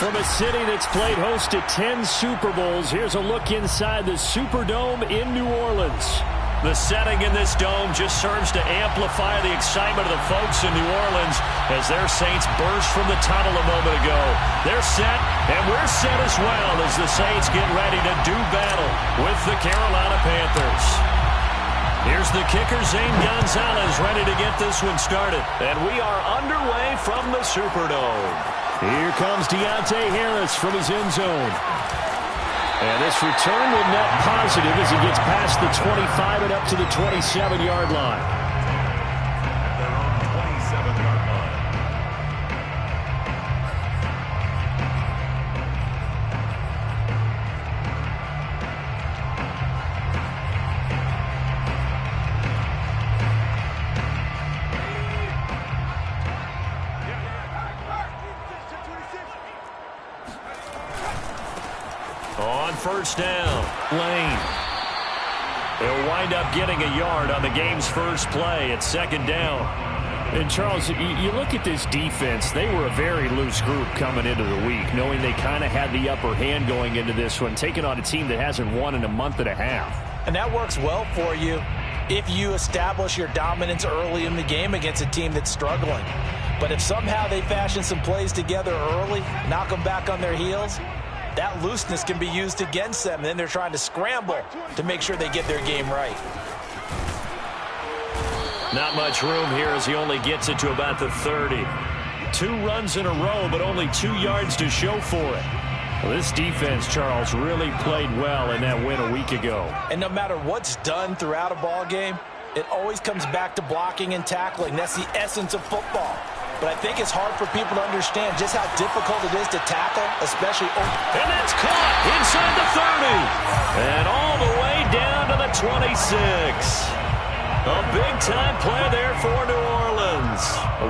From a city that's played host to 10 Super Bowls, here's a look inside the Superdome in New Orleans. The setting in this dome just serves to amplify the excitement of the folks in New Orleans as their Saints burst from the tunnel a moment ago. They're set, and we're set as well as the Saints get ready to do battle with the Carolina Panthers. Here's the kicker, Zane Gonzalez, ready to get this one started. And we are underway from the Superdome. Here comes Deontay Harris from his end zone. And this return will net positive as he gets past the 25 and up to the 27-yard line. On first down, Lane. They'll wind up getting a yard on the game's first play at second down. And, Charles, you look at this defense, they were a very loose group coming into the week, knowing they kind of had the upper hand going into this one, taking on a team that hasn't won in a month and a half. And that works well for you if you establish your dominance early in the game against a team that's struggling. But if somehow they fashion some plays together early, knock them back on their heels, that looseness can be used against them. And then they're trying to scramble to make sure they get their game right. Not much room here as he only gets it to about the 30. 2 runs in a row, but only 2 yards to show for it. Well, this defense, Charles, really played well in that win a week ago. And no matter what's done throughout a ball game, it always comes back to blocking and tackling. That's the essence of football. But I think it's hard for people to understand just how difficult it is to tackle, especially. And that's caught inside the 30. And all the way down to the 26. A big-time play there for New Orleans.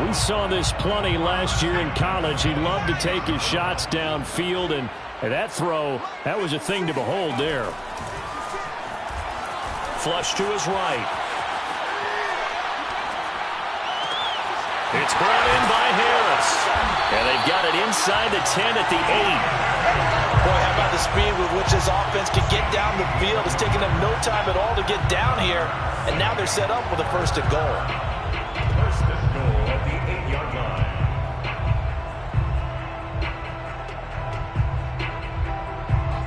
We saw this plenty last year in college. He loved to take his shots downfield, and that throw, that was a thing to behold there. Flush to his right. It's brought in by Harris. And they've got it inside the 10 at the 8. Boy, how about the speed with which this offense can get down the field. It's taken them no time at all to get down here. And now they're set up with a first and goal. First and goal at the 8-yard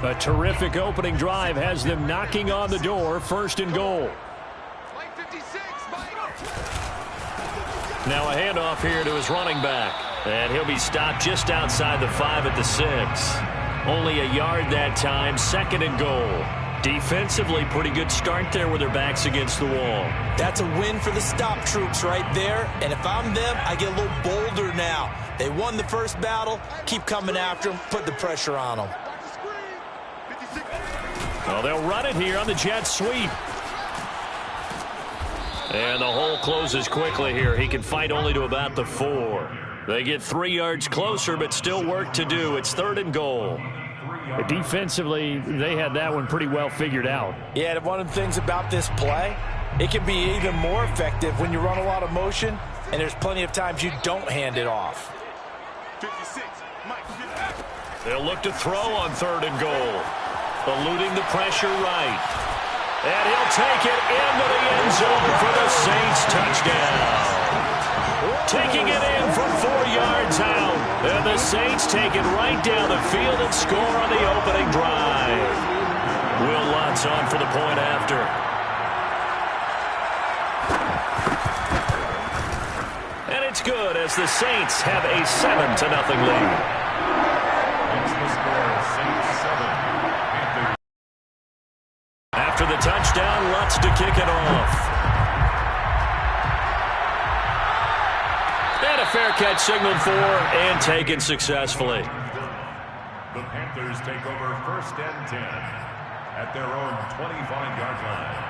line. A terrific opening drive has them knocking on the door. First and goal. Now a handoff here to his running back. And he'll be stopped just outside the 5 at the 6. Only a yard that time. Second and goal. Defensively, pretty good start there with their backs against the wall. That's a win for the stop troops right there. And if I'm them, I get a little bolder now. They won the first battle. Keep coming after them. Put the pressure on them. Well, they'll run it here on the jet sweep. And the hole closes quickly here. He can fight only to about the 4. They get 3 yards closer, but still work to do. It's third and goal. Defensively, they had that one pretty well figured out. Yeah, and one of the things about this play, it can be even more effective when you run a lot of motion, and there's plenty of times you don't hand it off. 56, Mike. They'll look to throw on third and goal. Eluding the pressure right. And he'll take it into the end zone for the Saints touchdown. Taking it in from 4 yards out. And the Saints take it right down the field and score on the opening drive. Will Lutz on for the point after. And it's good as the Saints have a 7-0 lead. That's the score, Saints 7. After the touchdown, Lutz to kick it off. And a fair catch signaled for and taken successfully. The Panthers take over first and 10 at their own 25-yard line.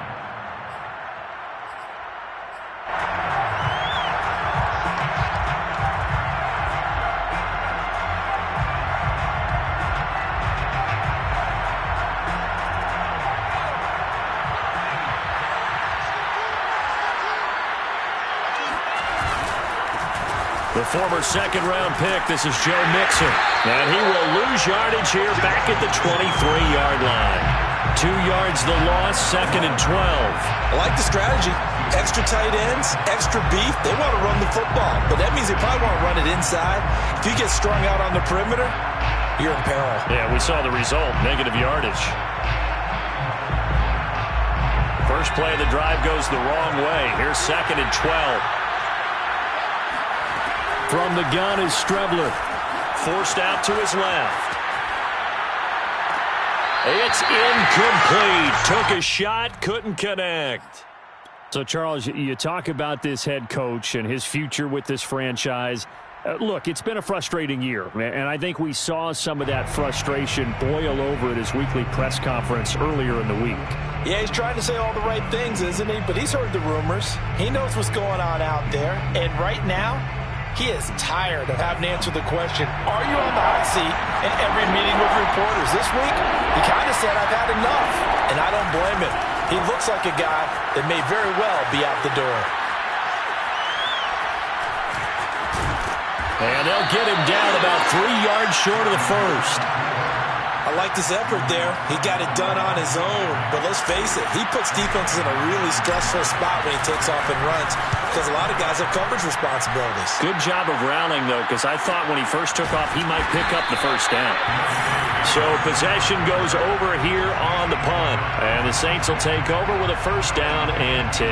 The former second-round pick, this is Joe Mixon. And he will lose yardage here back at the 23-yard line. 2 yards the loss, 2nd and 12. I like the strategy. Extra tight ends, extra beef. They want to run the football, but that means they probably want to run it inside. If you get strung out on the perimeter, you're in peril. Yeah, we saw the result, negative yardage. First play of the drive goes the wrong way. Here's 2nd and 12. From the gun is Strebler. Forced out to his left. It's incomplete. Took a shot, couldn't connect. So, Charles, you talk about this head coach and his future with this franchise. Look, it's been a frustrating year, and I think we saw some of that frustration boil over at his weekly press conference earlier in the week. Yeah, he's trying to say all the right things, isn't he? But he's heard the rumors. He knows what's going on out there. And right now, he is tired of having to answer the question, are you on the hot seat in every meeting with reporters? This week, he kind of said, I've had enough. And I don't blame him. He looks like a guy that may very well be out the door. And they'll get him down about 3 yards short of the first. I like this effort there. He got it done on his own. But let's face it, he puts defenses in a really stressful spot when he takes off and runs because a lot of guys have coverage responsibilities. Good job of rallying, though, because I thought when he first took off, he might pick up the first down. So possession goes over here on the punt. And the Saints will take over with a first down and 10.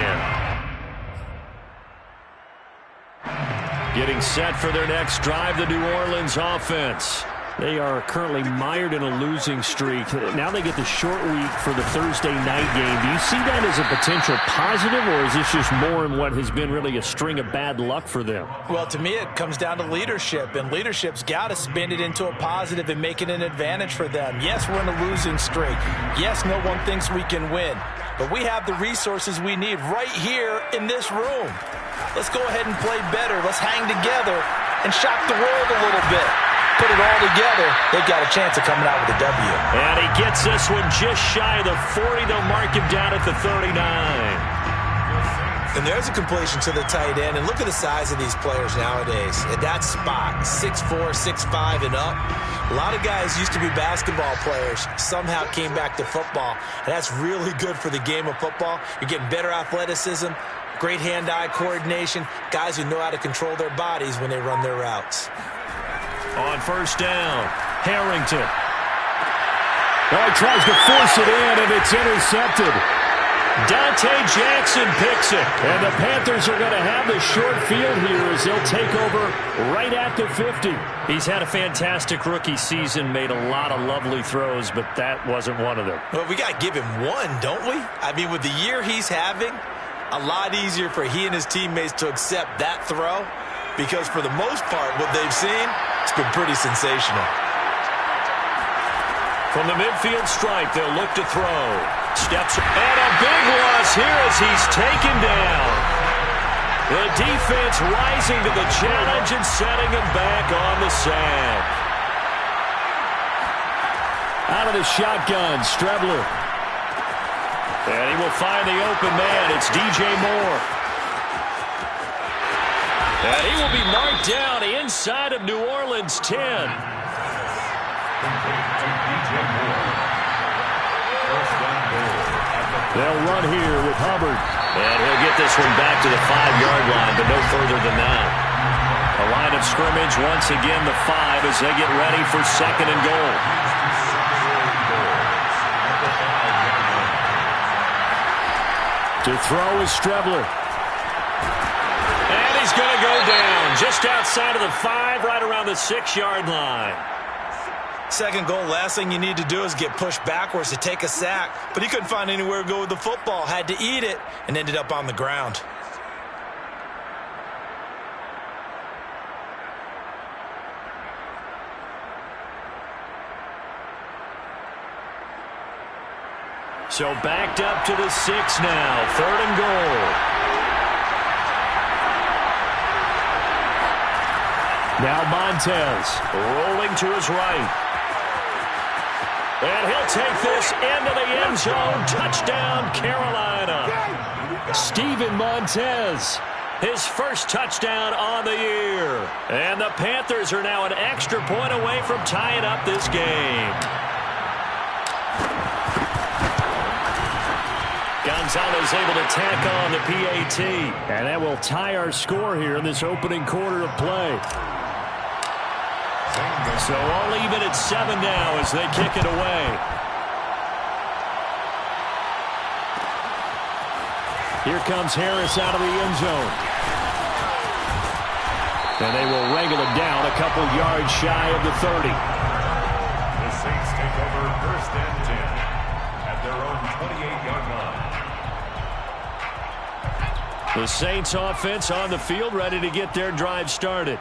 Getting set for their next drive, the New Orleans offense. They are currently mired in a losing streak. Now they get the short week for the Thursday night game. Do you see that as a potential positive, or is this just more in what has been really a string of bad luck for them? Well, to me, it comes down to leadership, and leadership's got to spin it into a positive and make it an advantage for them. Yes, we're in a losing streak. Yes, no one thinks we can win, but we have the resources we need right here in this room. Let's go ahead and play better. Let's hang together and shock the world a little bit. Put it all together, they've got a chance of coming out with a W. And he gets this one just shy of the 40. They'll mark him down at the 39. And there's a completion to the tight end. And look at the size of these players nowadays. At that spot, 6'4", 6'5", and up. A lot of guys used to be basketball players, somehow came back to football. And that's really good for the game of football. You're getting better athleticism, great hand-eye coordination, guys who know how to control their bodies when they run their routes. On first down, Harrington. Oh, he tries to force it in, and it's intercepted. Dante Jackson picks it, and the Panthers are going to have the short field here as they'll take over right at the 50. He's had a fantastic rookie season, made a lot of lovely throws, but that wasn't one of them. Well, we got to give him one, don't we? I mean, with the year he's having, a lot easier for he and his teammates to accept that throw because for the most part, what they've seen, it's been pretty sensational. From the midfield stripe, they'll look to throw. Steps, and a big loss here as he's taken down. The defense rising to the challenge and setting him back on the sack. Out of the shotgun, Strebler. And he will find the open man. It's DJ Moore. And he will be marked down inside of New Orleans 10. They'll run here with Hubbard. And he'll get this one back to the 5-yard line, but no further than that. A line of scrimmage, once again the 5 as they get ready for 2nd and goal. To throw is Strebler. And he's going to go down just outside of the 5, right around the 6-yard line. 2nd goal, last thing you need to do is get pushed backwards to take a sack. But he couldn't find anywhere to go with the football, had to eat it, and ended up on the ground. So backed up to the 6 now, 3rd and goal. Now Montez rolling to his right. And he'll take this into the end zone. Touchdown, Carolina. Steven Montez his first touchdown on the year. And the Panthers are now an extra point away from tying up this game. Gonzalez able to tack on the PAT. And that will tie our score here in this opening quarter of play. So all even at 7 now as they kick it away. Here comes Harris out of the end zone. And they will wrangle it down a couple yards shy of the 30. The Saints take over first and 10 at their own 28-yard line. The Saints offense on the field, ready to get their drive started.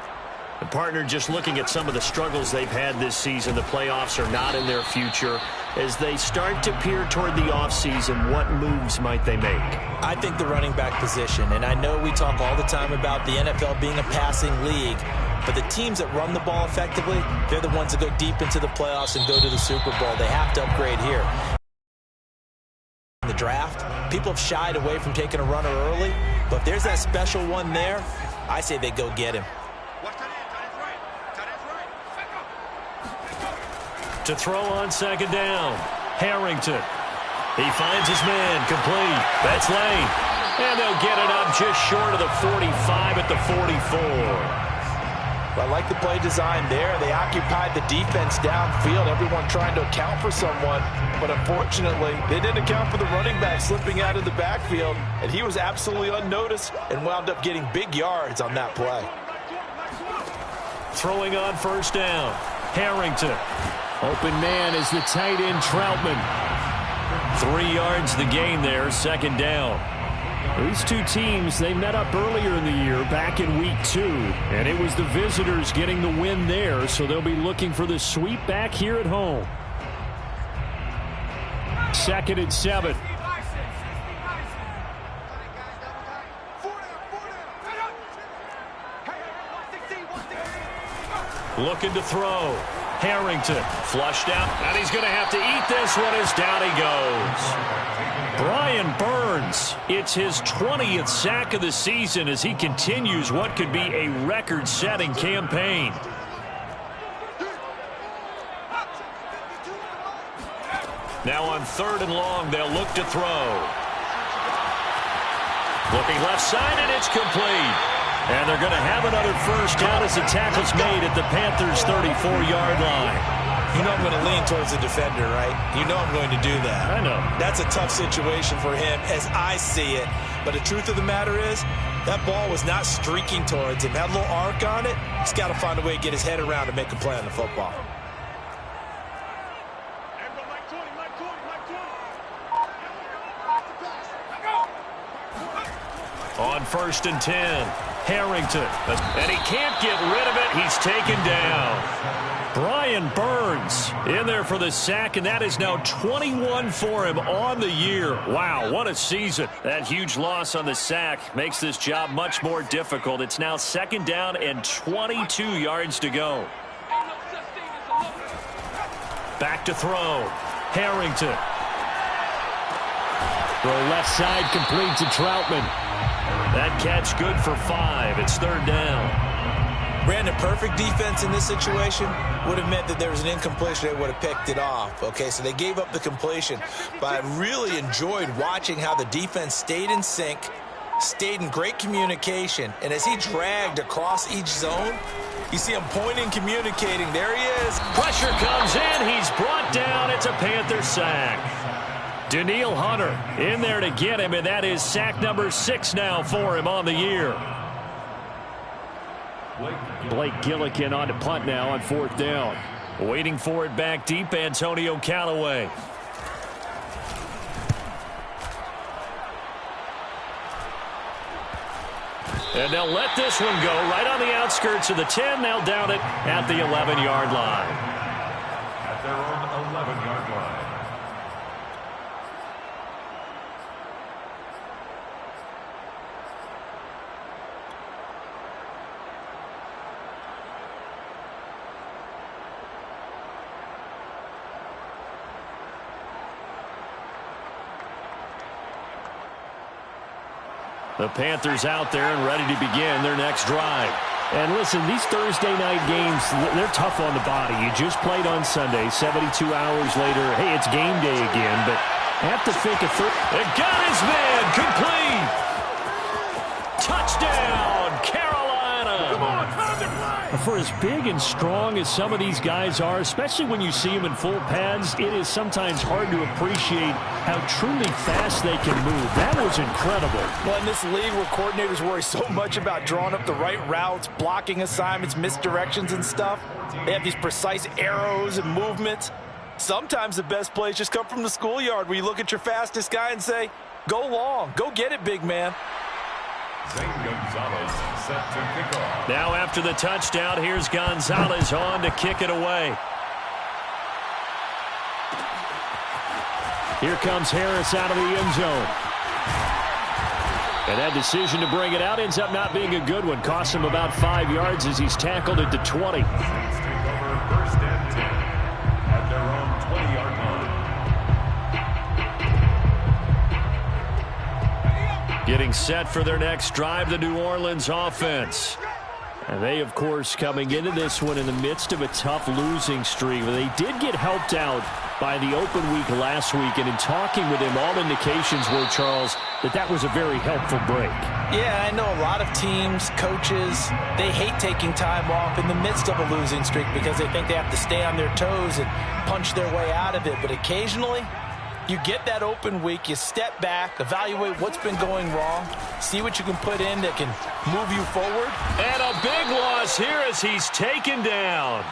The partner just looking at some of the struggles they've had this season. The playoffs are not in their future. As they start to peer toward the offseason, what moves might they make? I think the running back position, and I know we talk all the time about the NFL being a passing league, but the teams that run the ball effectively, they're the ones that go deep into the playoffs and go to the Super Bowl. They have to upgrade here. In the draft, people have shied away from taking a runner early, but if there's that special one there, I say they go get him. To throw on second down, Harrington. He finds his man, complete. That's Lane. And they'll get it up just short of the 45 at the 44. Well, I like the play design there. They occupied the defense downfield, everyone trying to account for someone. But unfortunately, they didn't account for the running back slipping out of the backfield. And he was absolutely unnoticed and wound up getting big yards on that play. Throwing on first down, Harrington. Open man is the tight end, Troutman. 3 yards the gain there, second down. These two teams, they met up earlier in the year, back in week 2. And it was the visitors getting the win there, so they'll be looking for the sweep back here at home. 2nd and 7. Looking to throw. Harrington flushed out, and he's going to have to eat this one as down he goes. Brian Burns, it's his 20th sack of the season as he continues what could be a record-setting campaign. Now on 3rd and long, they'll look to throw. Looking left side, and it's complete. And they're going to have another first down as the tackle's made at the Panthers' 34-yard line. You know I'm going to lean towards the defender, right? You know I'm going to do that. I know. That's a tough situation for him as I see it. But the truth of the matter is, that ball was not streaking towards him. Had a little arc on it. He's got to find a way to get his head around and make a play on the football. On 1st and 10, Harrington. And he can't get rid of it. He's taken down. Brian Burns in there for the sack, and that is now 21 for him on the year. Wow, what a season. That huge loss on the sack makes this job much more difficult. It's now 2nd down and 22 yards to go. Back to throw. Harrington. Throw left side complete to Troutman. That catch good for 5. It's 3rd down. Brandon, perfect defense in this situation would have meant that there was an incompletion. They would have picked it off. Okay, so they gave up the completion. But I really enjoyed watching how the defense stayed in sync, stayed in great communication. And as he dragged across each zone, you see him pointing, communicating. There he is. Pressure comes in. He's brought down. It's a Panther sack. Danielle Hunter in there to get him, and that is sack number 6 now for him on the year. Blake Gillikin on to punt now on 4th down. Waiting for it back deep, Antonio Callaway. And they'll let this one go right on the outskirts of the 10. They'll down it at the 11-yard line. At their own 11-yard line. The Panthers out there and ready to begin their next drive. And listen, these Thursday night games, they're tough on the body. You just played on Sunday, 72 hours later. Hey, it's game day again, but have to think of it. Got his man, complete. Touchdown, Carolina. Come on, time to play. For as big and strong as some of these guys are, especially when you see them in full pads, it is sometimes hard to appreciate how truly fast they can move. That was incredible. Well, in this league where coordinators worry so much about drawing up the right routes, blocking assignments, misdirections and stuff, they have these precise arrows and movements. Sometimes the best plays just come from the schoolyard where you look at your fastest guy and say, go long, go get it, big man. Gonzalez set to kick off. Now after the touchdown, here's Gonzalez on to kick it away. Here comes Harris out of the end zone. And that decision to bring it out ends up not being a good one. Costs him about 5 yards as he's tackled at the 20. Saints take over first and 10 at their own 20-yard line. Getting set for their next drive, the New Orleans offense. And they, of course, coming into this one in the midst of a tough losing streak. They did get helped out by the open week last week. And in talking with him, all indications were, Charles, that was a very helpful break. Yeah, I know a lot of teams, coaches, they hate taking time off in the midst of a losing streak because they think they have to stay on their toes and punch their way out of it. But occasionally, you get that open week, you step back, evaluate what's been going wrong, see what you can put in that can move you forward. And a big loss here as he's taken down.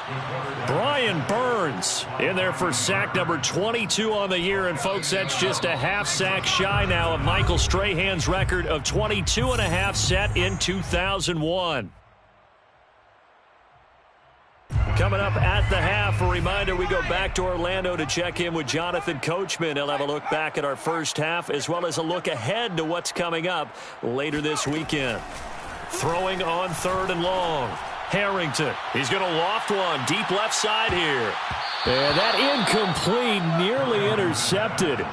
Brian Burns in there for sack number 22 on the year. And, folks, that's just a half sack shy now of Michael Strahan's record of 22 and a half set in 2001. Coming up at the half, a reminder, we go back to Orlando to check in with Jonathan Coachman. He'll have a look back at our first half as well as a look ahead to what's coming up later this weekend. Throwing on 3rd and long. Harrington, he's going to loft one deep left side here. And that incomplete, nearly intercepted.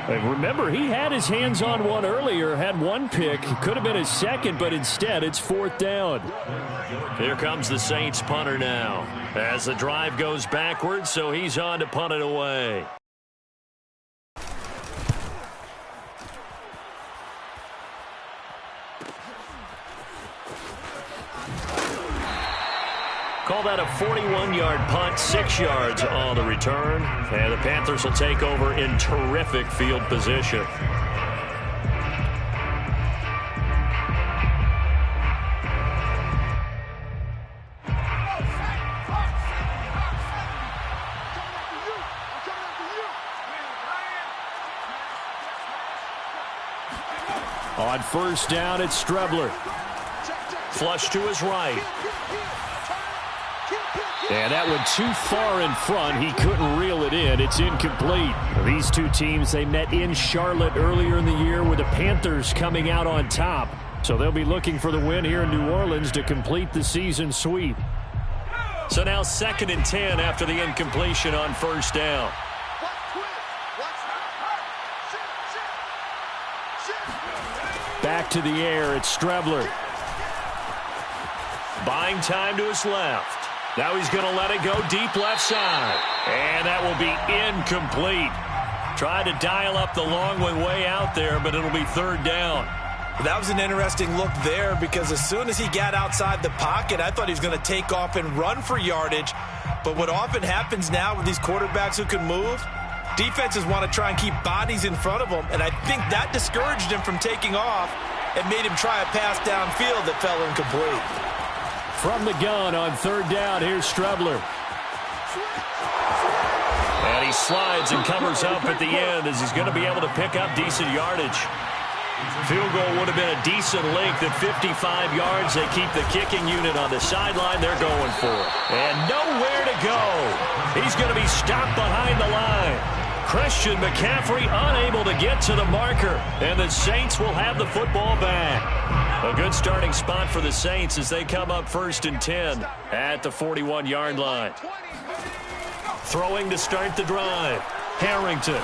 And remember, he had his hands on one earlier, had one pick. Could have been his second, but instead it's 4th down. Here comes the Saints punter now as the drive goes backwards, so he's on to punt it away. Call that a 41-yard punt, 6 yards on the return. And the Panthers will take over in terrific field position. On 1st down, it's Strebler. Flush to his right. And that went too far in front. He couldn't reel it in. It's incomplete. These two teams, they met in Charlotte earlier in the year with the Panthers coming out on top. So they'll be looking for the win here in New Orleans to complete the season sweep. So now 2nd and 10 after the incompletion on 1st down. Back to the air, it's Strebler. Buying time to his left. Now he's going to let it go deep left side. And that will be incomplete. Tried to dial up the long one way out there, but it'll be 3rd down. That was an interesting look there because as soon as he got outside the pocket, I thought he was going to take off and run for yardage. But what often happens now with these quarterbacks who can move, defenses want to try and keep bodies in front of them. And I think that discouraged him from taking off and made him try a pass downfield that fell incomplete. From the gun on 3rd down, here's Strebler. And he slides and covers up at the end as he's going to be able to pick up decent yardage. Field goal would have been a decent length at 55 yards. They keep the kicking unit on the sideline. They're going for it. And nowhere to go. He's going to be stopped behind the line. Christian McCaffrey unable to get to the marker. And the Saints will have the football back. A good starting spot for the Saints as they come up 1st and 10 at the 41-yard line. Throwing to start the drive. Harrington.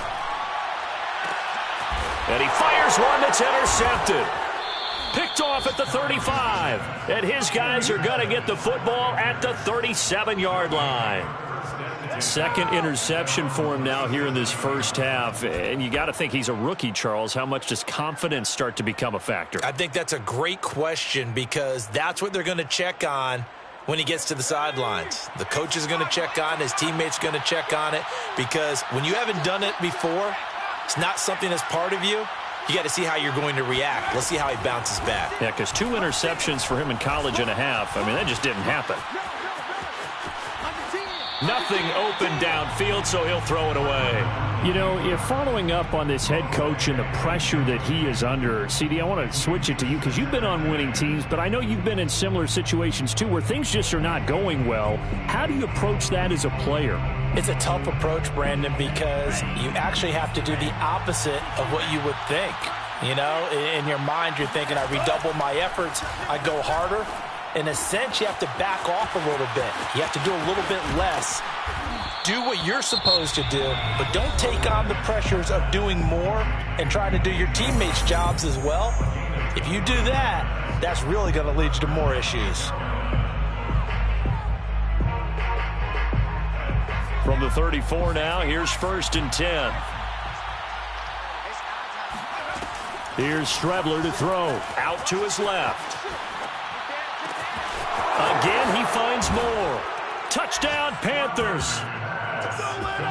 And he fires one that's intercepted. Picked off at the 35. And his guys are going to get the football at the 37-yard line. Second interception for him now here in this first half. And you got to think he's a rookie, Charles. How much does confidence start to become a factor? I think that's a great question because that's what they're going to check on when he gets to the sidelines. The coach is going to check on it. His teammates are going to check on it because when you haven't done it before, it's not something that's part of you. You got to see how you're going to react. Let's see how he bounces back. Yeah, because 2 interceptions for him in college and a half. I mean, that just didn't happen. Nothing open downfield, so he'll throw it away. You know, if following up on this head coach and the pressure that he is under, CD, I want to switch it to you because you've been on winning teams, but I know you've been in similar situations too where things just are not going well. How do you approach that as a player? It's a tough approach, Brandon, because you actually have to do the opposite of what you would think. You know, in your mind, you're thinking, I redouble my efforts, I go harder. In a sense, you have to back off a little bit. You have to do a little bit less. Do what you're supposed to do, but don't take on the pressures of doing more and trying to do your teammates' jobs as well. If you do that, that's really going to lead you to more issues. From the 34 now, here's 1st and 10. Here's Strebler to throw. Out to his left. Again, he finds Moore. Touchdown, Panthers.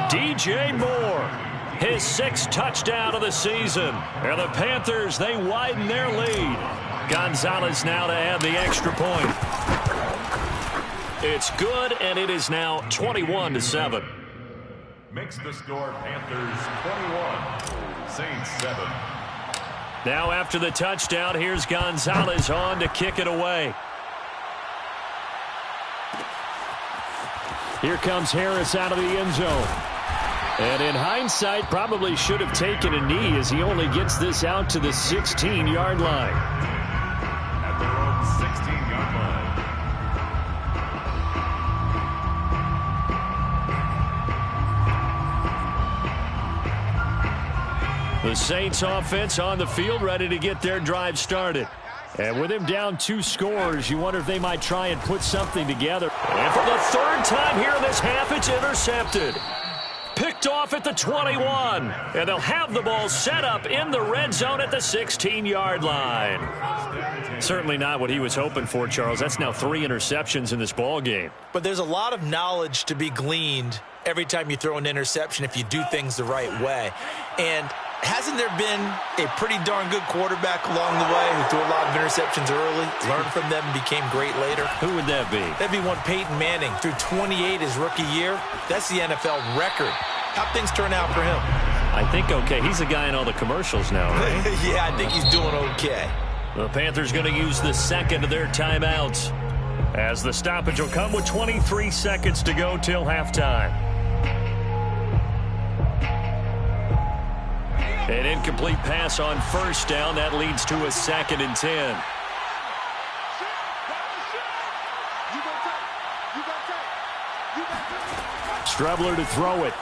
DJ Moore, his 6th touchdown of the season. And the Panthers, they widen their lead. Gonzalez now to add the extra point. It's good, and it is now 21-7. Makes the score Panthers 21, Saints 7. Now after the touchdown, here's Gonzalez on to kick it away. Here comes Harris out of the end zone. And in hindsight, probably should have taken a knee as he only gets this out to the 16-yard line. At their own 16-yard line. The Saints offense on the field, ready to get their drive started. And with him down 2 scores, you wonder if they might try and put something together. And for the 3rd time here in this half, it's intercepted. Picked off at the 21. And they'll have the ball set up in the red zone at the 16-yard line. Certainly not what he was hoping for, Charles. That's now 3 interceptions in this ball game. But there's a lot of knowledge to be gleaned every time you throw an interception if you do things the right way. And hasn't there been a pretty darn good quarterback along the way who threw a lot of interceptions early, learned from them, and became great later? Who would that be? That'd be one Peyton Manning. Threw 28 his rookie year. That's the NFL record. How'd things turn out for him? I think okay. He's the guy in all the commercials now, right? Yeah, I think he's doing okay. The Panthers going to use the 2nd of their timeouts as the stoppage will come with 23 seconds to go till halftime. An incomplete pass on 1st down. That leads to a 2nd and 10. Strebler to throw it.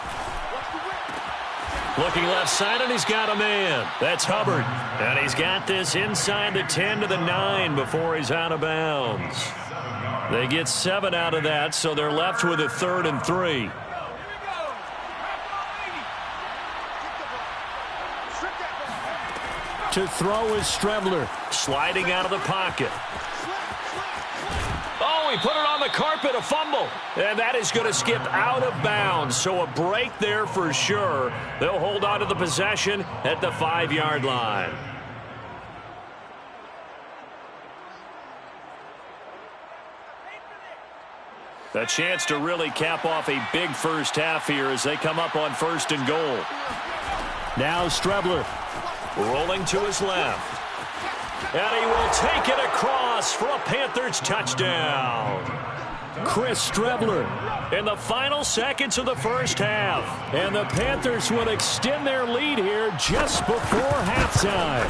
Looking left side, and he's got a man. That's Hubbard. And he's got this inside the 10 to the 9 before he's out of bounds. They get 7 out of that, so they're left with a 3rd and 3. To throw is Strebler. Sliding out of the pocket. Oh, he put it on the carpet, a fumble. And that is going to skip out of bounds. So a break there for sure. They'll hold on to the possession at the 5-yard line. A chance to really cap off a big first half here as they come up on 1st and goal. Now Strebler. Rolling to his left. And he will take it across for a Panthers touchdown. Chris Strebler. In the final seconds of the first half. And the Panthers will extend their lead here just before halftime.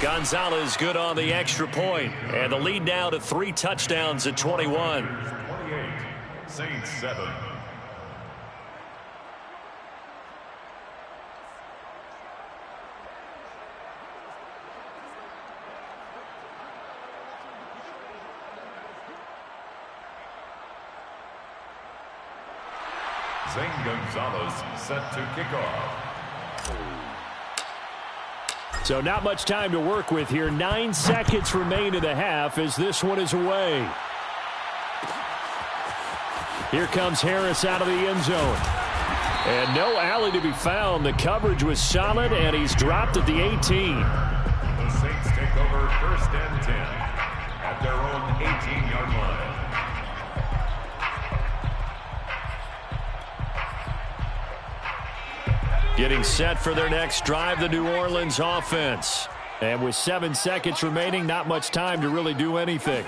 Gonzalez good on the extra point. And the lead now to 3 touchdowns at 21. 28, Saints 7. Zane Gonzalez set to kick off. So not much time to work with here. 9 seconds remain in the half as this one is away. Here comes Harris out of the end zone. And no alley to be found. The coverage was solid, and he's dropped at the 18. The Saints take over 1st and 10 at their own 18-yard line. Getting set for their next drive, the New Orleans offense. And with 7 seconds remaining, not much time to really do anything.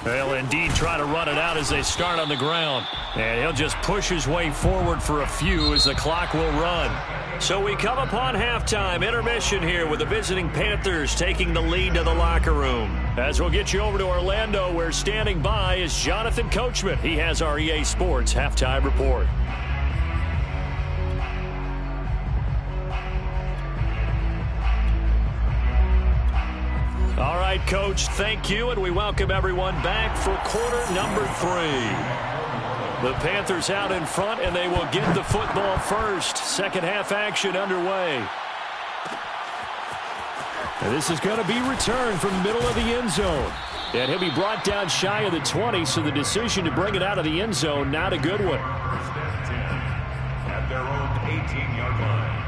They'll indeed try to run it out as they start on the ground. And he'll just push his way forward for a few as the clock will run. So we come upon halftime intermission here with the visiting Panthers taking the lead to the locker room. As we'll get you over to Orlando, where standing by is Jonathan Coachman. He has our EA Sports halftime report. All right, Coach, thank you, and we welcome everyone back for quarter number 3. The Panthers out in front, and they will get the football first. Second half action underway. And this is going to be returned from the middle of the end zone. And he'll be brought down shy of the 20, so the decision to bring it out of the end zone, not a good one. 1st and 10 at their own 18-yard line.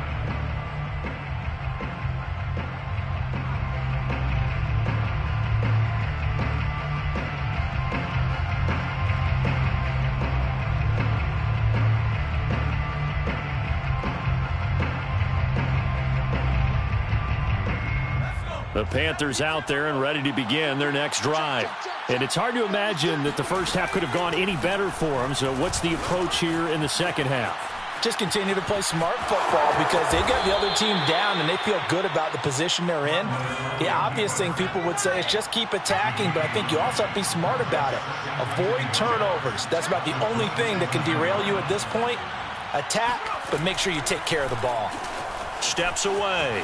The Panthers out there and ready to begin their next drive. And it's hard to imagine that the first half could have gone any better for them. So what's the approach here in the second half? Just continue to play smart football because they got the other team down and they feel good about the position they're in. The obvious thing people would say is just keep attacking, but I think you also have to be smart about it. Avoid turnovers. That's about the only thing that can derail you at this point. Attack, but make sure you take care of the ball. Steps away.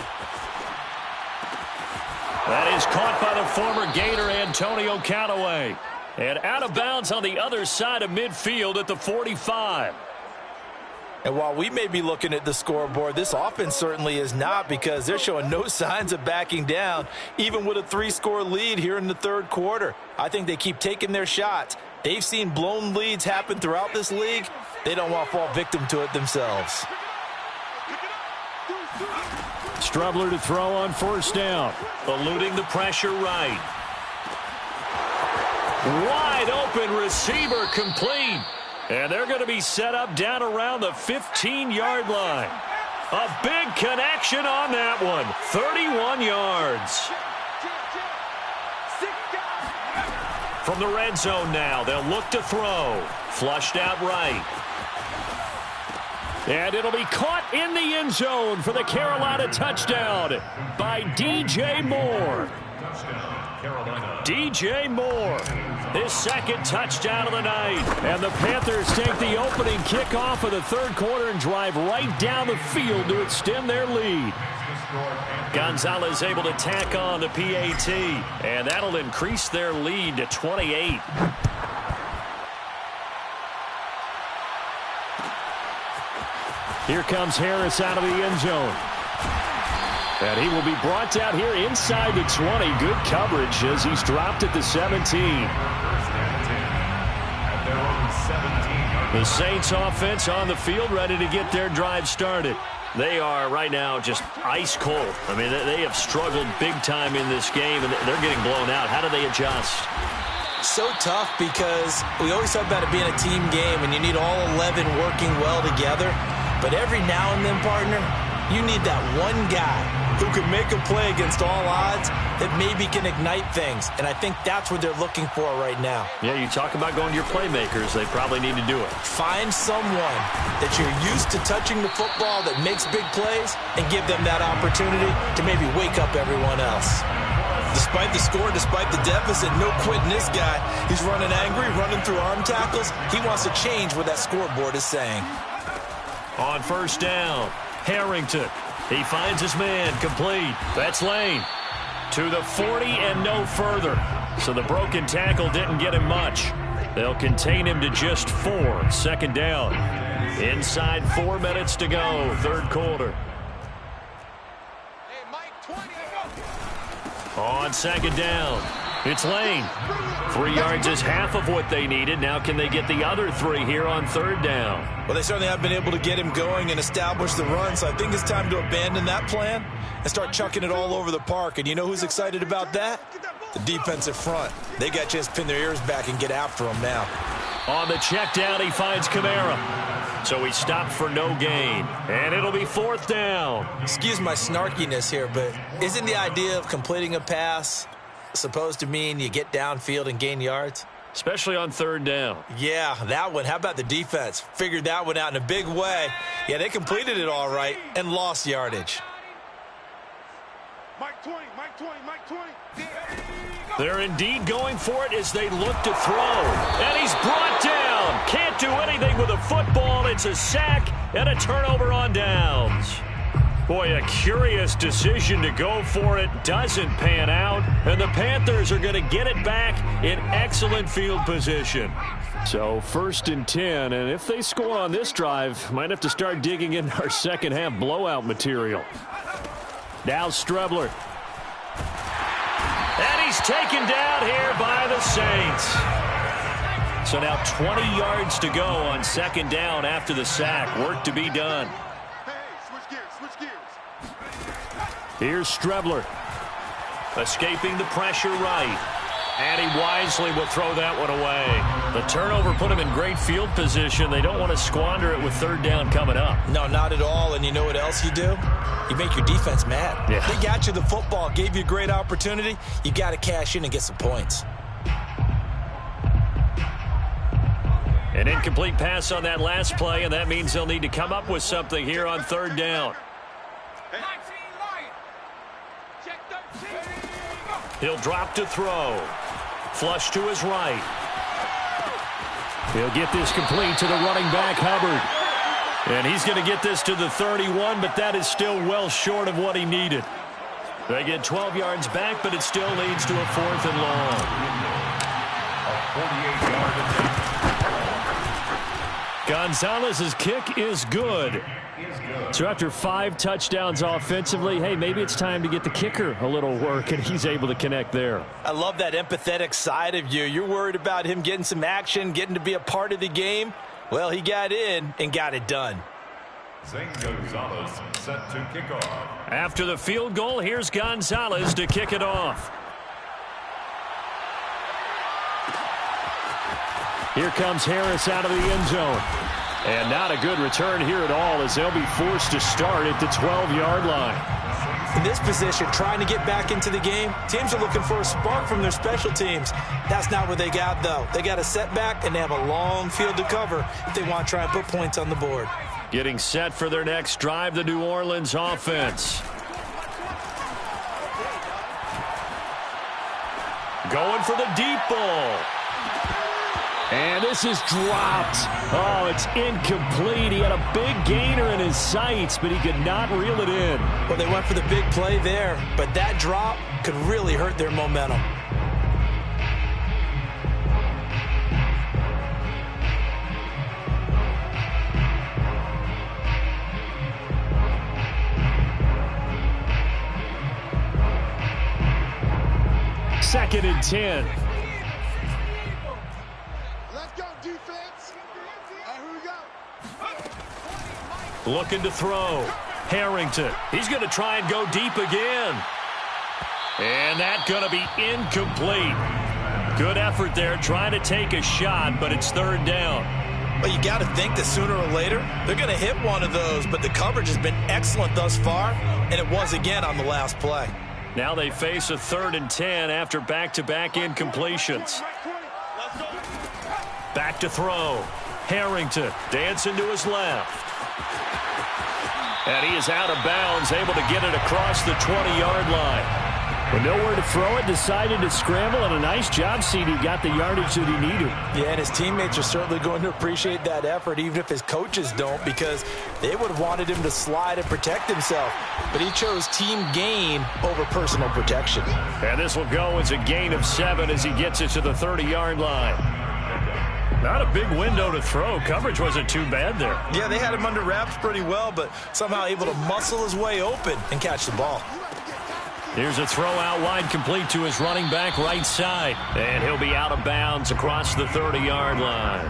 That is caught by the former Gator Antonio Callaway. And out of bounds on the other side of midfield at the 45. And while we may be looking at the scoreboard, this offense certainly is not, because they're showing no signs of backing down, even with a 3-score lead here in the third quarter. I think they keep taking their shots. They've seen blown leads happen throughout this league. They don't want to fall victim to it themselves. Strubler to throw on first down. Eluding the pressure right. Wide open receiver complete. And they're going to be set up down around the 15-yard line. A big connection on that one. 31 yards. From the red zone now, they'll look to throw. Flushed out right. And it'll be caught in the end zone for the Carolina touchdown by DJ Moore. DJ Moore, his second touchdown of the night. And the Panthers take the opening kickoff of the third quarter and drive right down the field to extend their lead. Gonzalez able to tack on the PAT, and that'll increase their lead to 28. Here comes Harris out of the end zone. And he will be brought down here inside the 20. Good coverage as he's dropped at the 17. The Saints offense on the field ready to get their drive started. They are right now just ice cold. I mean, they have struggled big time in this game, and they're getting blown out. How do they adjust? So tough, because we always talk about it being a team game, and you need all 11 working well together. But every now and then, partner, you need that one guy who can make a play against all odds that maybe can ignite things. And I think that's what they're looking for right now. Yeah, you talk about going to your playmakers. They probably need to do it. Find someone that you're used to touching the football that makes big plays and give them that opportunity to maybe wake up everyone else. Despite the score, despite the deficit, no quitting this guy. He's running angry, running through arm tackles. He wants to change what that scoreboard is saying. On first down, Harrington. He finds his man complete. That's Lane. To the 40 and no further. So the broken tackle didn't get him much. They'll contain him to just 4. Second down. Inside 4 minutes to go. Third quarter. On second down, it's Lane. 3 yards is half of what they needed. Now can they get the other 3 here on third down? Well, they certainly have been able to get him going and establish the run, so I think it's time to abandon that plan and start chucking it all over the park. And you know who's excited about that? The defensive front. They got a chance to pin their ears back and get after him now. On the check down, he finds Kamara. So he stopped for no gain. And it'll be fourth down. Excuse my snarkiness here, but isn't the idea of completing a pass supposed to mean you get downfield and gain yards? Especially on third down. Yeah, that one. How about the defense? Figured that one out in a big way. Yeah, they completed it all right and lost yardage. Mike 20, Mike 20, Mike 20. They're indeed going for it as they look to throw. And he's brought down. Can't do anything with a football. It's a sack and a turnover on downs. Boy, a curious decision to go for it. Doesn't pan out. And the Panthers are going to get it back in excellent field position. So 1st and 10. And if they score on this drive, might have to start digging in our second half blowout material. Now Strebler. And he's taken down here by the Saints. So now 20 yards to go on second down after the sack. Work to be done. Hey, switch gears, switch gears. Here's Strebler. Escaping the pressure right. And he wisely will throw that one away. The turnover put him in great field position. They don't want to squander it with third down coming up. No, not at all. And you know what else you do? You make your defense mad. Yeah. They got you the football, gave you a great opportunity. You got to cash in and get some points. An incomplete pass on that last play, and that means they'll need to come up with something here on third down. He'll drop to throw. Flush to his right. He'll get this complete to the running back, Hubbard. And he's going to get this to the 31, but that is still well short of what he needed. They get 12 yards back, but it still leads to a 4th and long. A 48-yard attempt. Gonzalez's kick is good. So after 5 touchdowns offensively, hey, maybe it's time to get the kicker a little work, and he's able to connect there. I love that empathetic side of you. You're worried about him getting some action, getting to be a part of the game. Well, he got in and got it done. Zane Gonzalez set to kick off. After the field goal, here's Gonzalez to kick it off. Here comes Harris out of the end zone. And not a good return here at all as they'll be forced to start at the 12-yard line. In this position, trying to get back into the game, teams are looking for a spark from their special teams. That's not what they got, though. They got a setback, and they have a long field to cover if they want to try and put points on the board. Getting set for their next drive, the New Orleans offense. Going for the deep ball. And this is dropped. Oh, it's incomplete. He had a big gainer in his sights, but he could not reel it in. Well, they went for the big play there, but that drop could really hurt their momentum. Second and 10. Looking to throw. Harrington. He's going to try and go deep again. And that's going to be incomplete. Good effort there trying to take a shot, but it's third down. Well, you got to think that sooner or later they're going to hit one of those, but the coverage has been excellent thus far, and it was again on the last play. Now they face a 3rd and 10 after back-to-back incompletions. Back to throw. Harrington dancing to his left. And he is out of bounds, able to get it across the 20-yard line. With nowhere to throw it, decided to scramble, and a nice job, CD. Got the yardage that he needed. Yeah, and his teammates are certainly going to appreciate that effort, even if his coaches don't, because they would have wanted him to slide and protect himself. But he chose team gain over personal protection. And this will go as a gain of 7 as he gets it to the 30-yard line. Not a big window to throw. Coverage wasn't too bad there. Yeah, they had him under wraps pretty well, but somehow able to muscle his way open and catch the ball. Here's a throw out wide, complete to his running back right side. And he'll be out of bounds across the 30-yard line.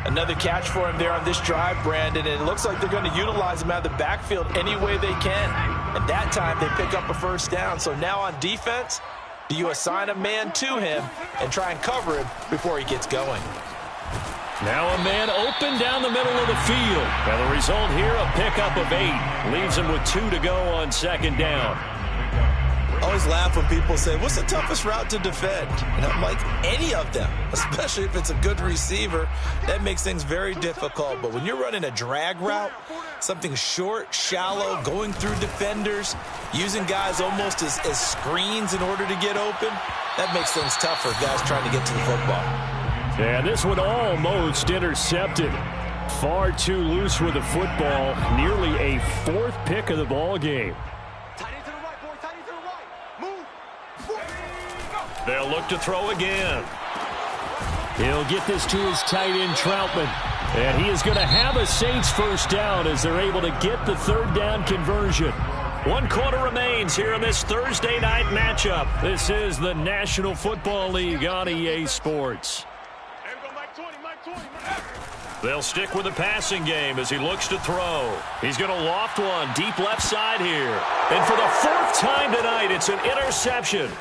Another catch for him there on this drive, Brandon, and it looks like they're going to utilize him out of the backfield any way they can. And that time they pick up a first down. So now on defense, do you assign a man to him and try and cover him before he gets going? Now a man open down the middle of the field. And the result here, a pickup of 8. Leaves him with 2 to go on second down. I always laugh when people say, what's the toughest route to defend? And I'm like, any of them, especially if it's a good receiver. That makes things very difficult. But when you're running a drag route, something short, shallow, going through defenders, using guys almost as screens in order to get open, that makes things tough for guys trying to get to the football. Yeah, this one almost intercepted. Far too loose with the football. Nearly a 4th pick of the ball game. They'll look to throw again. He'll get this to his tight end, Troutman. And he is going to have a Saints first down as they're able to get the 3rd down conversion. 1 quarter remains here in this Thursday night matchup. This is the National Football League on EA Sports. They'll stick with the passing game as he looks to throw. He's going to loft one deep left side here. And for the 4th time tonight, it's an interception.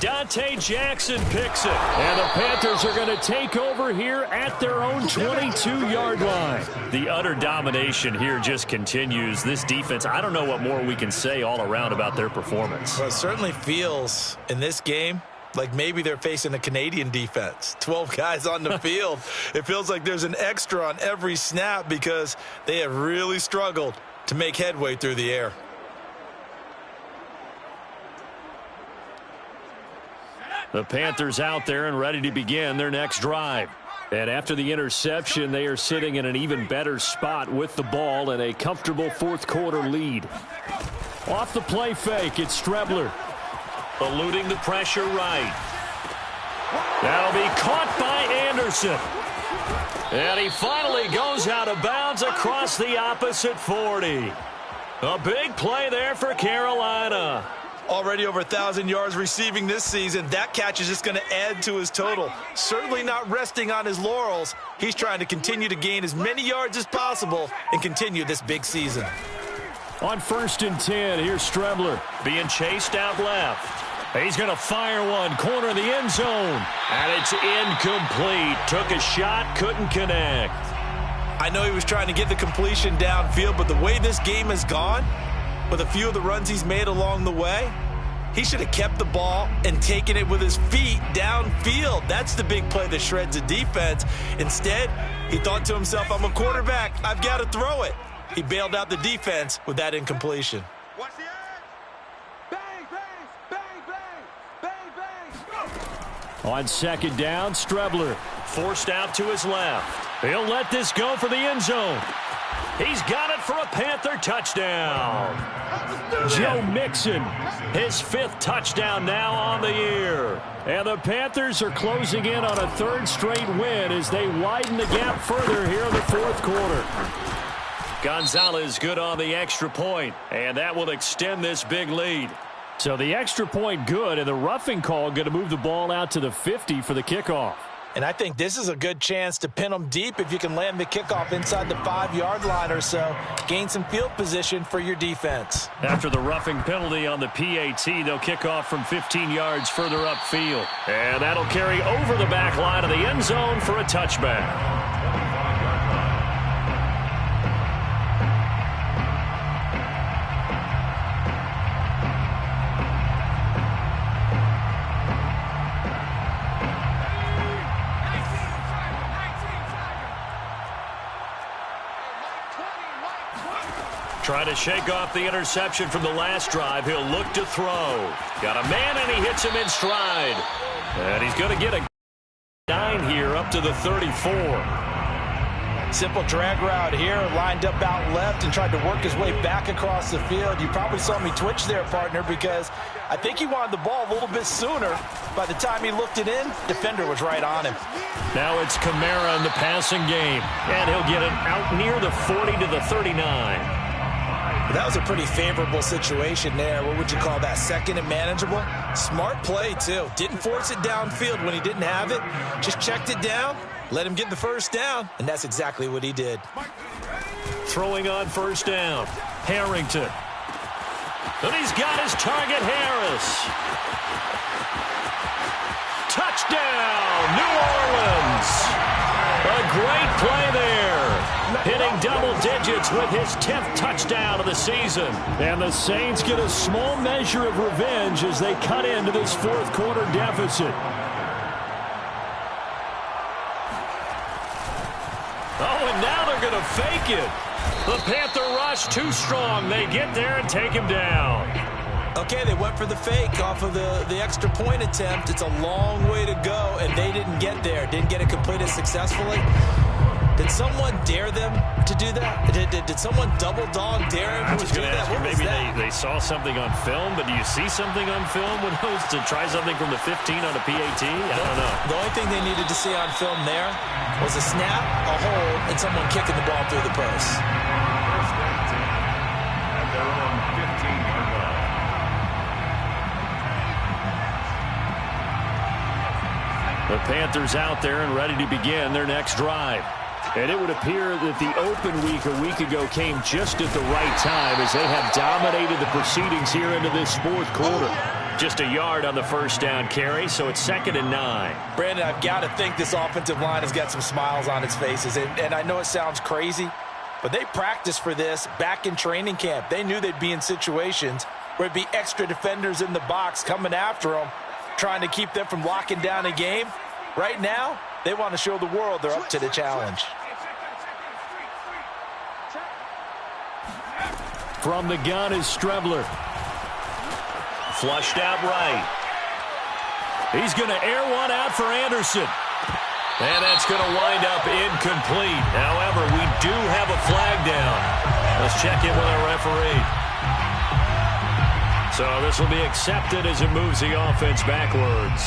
Dante Jackson picks it. And the Panthers are going to take over here at their own 22-yard line. The utter domination here just continues. This defense, I don't know what more we can say all around about their performance. Well, it certainly feels in this game like maybe they're facing a Canadian defense. 12 guys on the field. It feels like there's an extra on every snap because they have really struggled to make headway through the air. The Panthers out there and ready to begin their next drive. And after the interception, they are sitting in an even better spot with the ball and a comfortable 4th quarter lead. Off the play fake, it's Strebler. Eluding the pressure right. That'll be caught by Anderson. And he finally goes out of bounds across the opposite 40. A big play there for Carolina. Already over 1,000 yards receiving this season. That catch is just going to add to his total. Certainly not resting on his laurels. He's trying to continue to gain as many yards as possible and continue this big season. On 1st and 10, here's Strebler. Being chased out left. He's going to fire one, corner of the end zone. And it's incomplete. Took a shot, couldn't connect. I know he was trying to get the completion downfield, but the way this game has gone, with a few of the runs he's made along the way, he should have kept the ball and taken it with his feet downfield. That's the big play that shreds a defense. Instead, he thought to himself, I'm a quarterback, I've got to throw it. He bailed out the defense with that incompletion. Watch the edge. Bang, bang, bang, bang, bang, bang. On 2nd down, Strebler. Forced out to his left. He'll let this go for the end zone. He's got it for a Panther touchdown. Joe Mixon, his 5th touchdown now on the year. And the Panthers are closing in on a 3rd straight win as they widen the gap further here in the 4th quarter. Gonzalez good on the extra point, and that will extend this big lead. So the extra point good, and the roughing call going to move the ball out to the 50 for the kickoff. And I think this is a good chance to pin them deep if you can land the kickoff inside the 5-yard line or so. Gain some field position for your defense. After the roughing penalty on the PAT, they'll kick off from 15 yards further upfield. And that'll carry over the back line of the end zone for a touchback. Trying to shake off the interception from the last drive. He'll look to throw. Got a man, and he hits him in stride. And he's going to get a 9 here up to the 34. Simple drag route here, lined up out left and tried to work his way back across the field. You probably saw me twitch there, partner, because I think he wanted the ball a little bit sooner. By the time he looked it in, defender was right on him. Now it's Kamara in the passing game, and he'll get it out near the 40 to the 39. That was a pretty favorable situation there. What would you call that? Second and manageable? Smart play, too. Didn't force it downfield when he didn't have it. Just checked it down, let him get the first down, and that's exactly what he did. Throwing on first down, Harrington. And he's got his target, Harris. Touchdown, New Orleans. A great play there. Hitting double digits with his 10th touchdown of the season. And the Saints get a small measure of revenge as they cut into this fourth quarter deficit. Oh, and now they're going to fake it. The Panther rush too strong. They get there and take him down. Okay, they went for the fake off of the extra point attempt. It's a long way to go, and they didn't get there. Didn't get it completed successfully. Did someone dare them to do that? Did someone double dog dare him to do that? What maybe they saw something on film, but do you see something on film when it was to try something from the 15 on a PAT? I don't know. The only thing they needed to see on film there was a snap, a hold, and someone kicking the ball through the post. First and 10 at their own 15-yard line. The Panthers out there and ready to begin their next drive. And it would appear that the open week a week ago came just at the right time as they have dominated the proceedings here into this fourth quarter. Just a yard on the first down carry, so it's 2nd and 9. Brandon, I've got to think this offensive line has got some smiles on its faces. And I know it sounds crazy, but they practiced for this back in training camp. They knew they'd be in situations where it'd be extra defenders in the box coming after them, trying to keep them from locking down a game. Right now, they want to show the world they're up to the challenge. From the gun is Strebler. Flushed out right. He's going to air one out for Anderson. And that's going to wind up incomplete. However, we do have a flag down. Let's check in with our referee. So this will be accepted as it moves the offense backwards.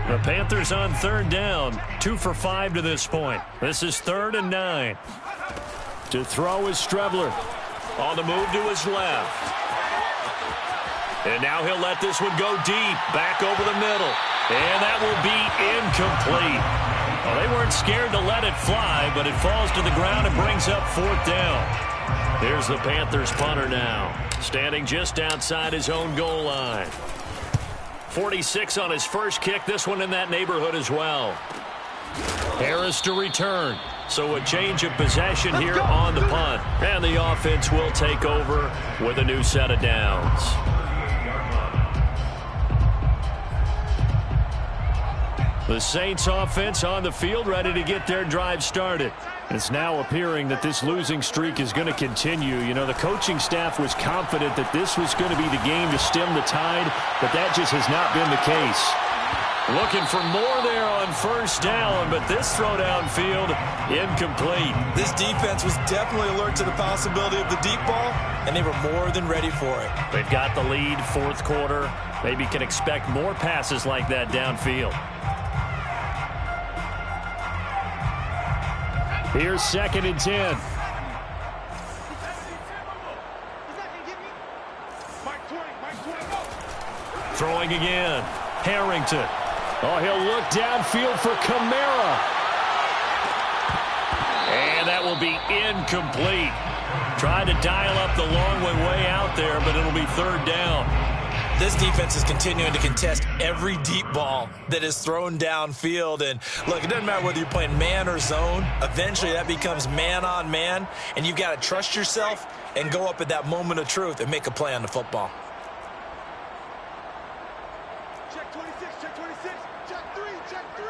The Panthers on 3rd down. 2 for 5 to this point. This is 3rd and 9. To throw is Strebler. On the move to his left. And now he'll let this one go deep. Back over the middle. And that will be incomplete. Well, they weren't scared to let it fly, but it falls to the ground and brings up 4th down. Here's the Panthers punter now. Standing just outside his own goal line. 46 on his first kick. This one in that neighborhood as well. Harris to return. So a change of possession here on the punt. And the offense will take over with a new set of downs. The Saints offense on the field ready to get their drive started. It's now appearing that this losing streak is going to continue. You know, the coaching staff was confident that this was going to be the game to stem the tide, but that just has not been the case. Looking for more there on first down, but this throw downfield incomplete. This defense was definitely alert to the possibility of the deep ball, and they were more than ready for it. They've got the lead, fourth quarter. Maybe can expect more passes like that downfield. Here's 2nd and 10. Throwing again. Harrington. Oh, he'll look downfield for Kamara. And that will be incomplete. Tried to dial up the long way out there, but it'll be 3rd down. This defense is continuing to contest every deep ball that is thrown downfield. And look, it doesn't matter whether you're playing man or zone. Eventually that becomes man on man, and you've got to trust yourself and go up at that moment of truth and make a play on the football. Check 26, check 26, check 3, check 3.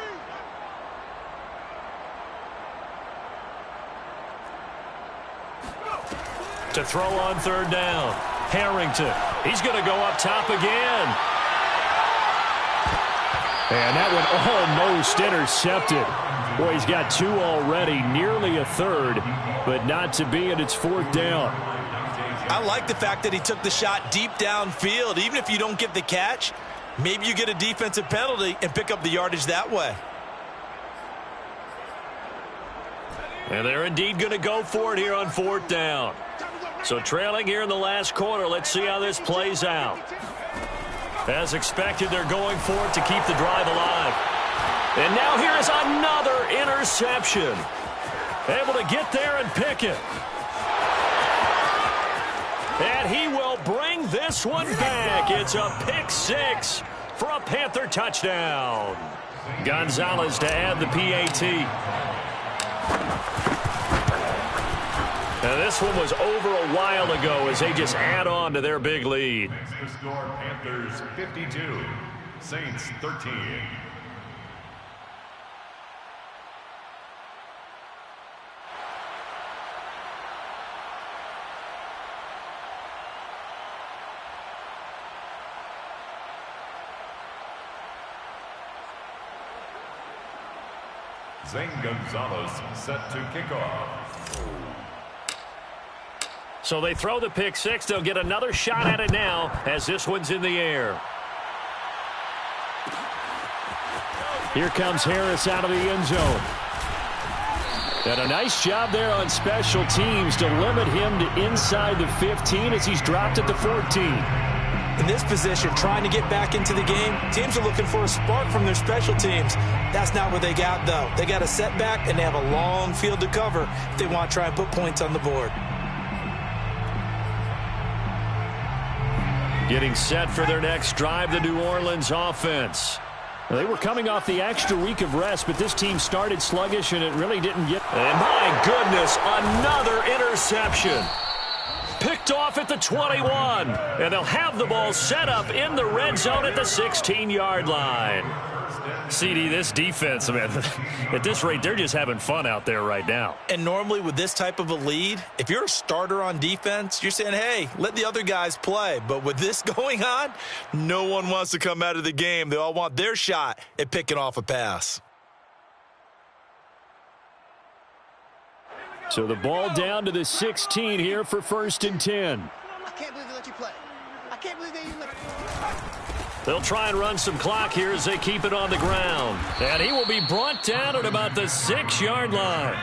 To throw on 3rd down. Harrington. He's going to go up top again. And that one almost intercepted. Boy, he's got 2 already, nearly a third, but not to be, and it's 4th down. I like the fact that he took the shot deep downfield. Even if you don't get the catch, maybe you get a defensive penalty and pick up the yardage that way. And they're indeed going to go for it here on 4th down. So trailing here in the last quarter, let's see how this plays out. As expected, they're going for it to keep the drive alive. And now here is another interception. Able to get there and pick it. And he will bring this one back. It's a pick 6 for a Panther touchdown. Gonzalez to add the PAT. And this one was over a while ago as they just add on to their big lead. The score, Panthers 52, Saints 13. Zane Gonzalez set to kick off. So they throw the pick 6. They'll get another shot at it now as this one's in the air. Here comes Harris out of the end zone. And a nice job there on special teams to limit him to inside the 15 as he's dropped at the 14. In this position, trying to get back into the game, teams are looking for a spark from their special teams. That's not what they got, though. They got a setback, and they have a long field to cover if they want to try and put points on the board. Getting set for their next drive, the New Orleans offense. They were coming off the extra week of rest, but this team started sluggish, and it really didn't get... And my goodness, another interception. Picked off at the 21. And they'll have the ball set up in the red zone at the 16-yard line. CD, this defense, man, at this rate, they're just having fun out there right now. And normally with this type of a lead, if you're a starter on defense, you're saying, hey, let the other guys play. But with this going on, no one wants to come out of the game. They all want their shot at picking off a pass. So the ball down to the 16 here for 1st and 10. I can't believe they let you play. I can't believe they even let you play. They'll try and run some clock here as they keep it on the ground. And he will be brought down at about the 6-yard line.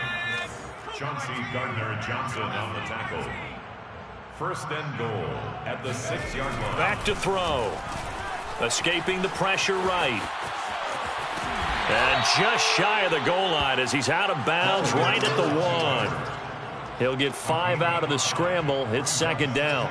Chauncey Gardner-Johnson on the tackle. 1st and goal at the 6-yard line. Back to throw. Escaping the pressure right. And just shy of the goal line as he's out of bounds right at the 1. He'll get 5 out of the scramble. It's 2nd down.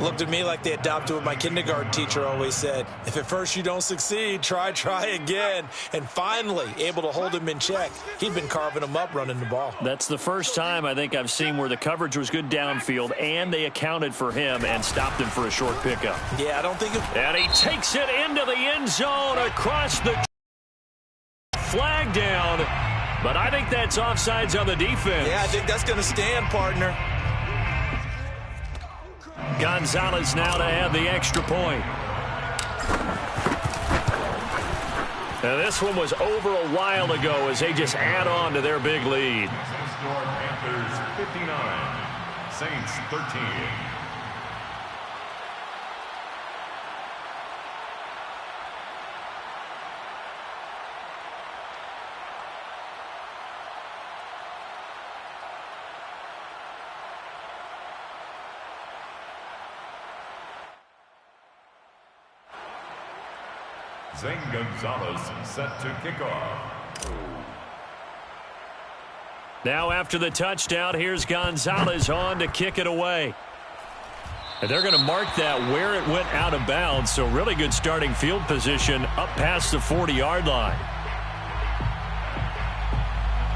Looked at me like they adopted what my kindergarten teacher always said. If at first you don't succeed, try again. And finally, able to hold him in check. He'd been carving him up running the ball. That's the first time I think I've seen where the coverage was good downfield and they accounted for him and stopped him for a short pickup. Yeah, I don't think... And he takes it into the end zone across the flag down. But I think that's offsides on the defense. Yeah, I think that's going to stand, partner. Gonzalez now to add the extra point. Now this one was over a while ago as they just add on to their big lead. Score, Panthers 59, Saints 13. Zane Gonzalez set to kick off. Now after the touchdown, here's Gonzalez on to kick it away. And they're going to mark that where it went out of bounds, so really good starting field position up past the 40-yard line.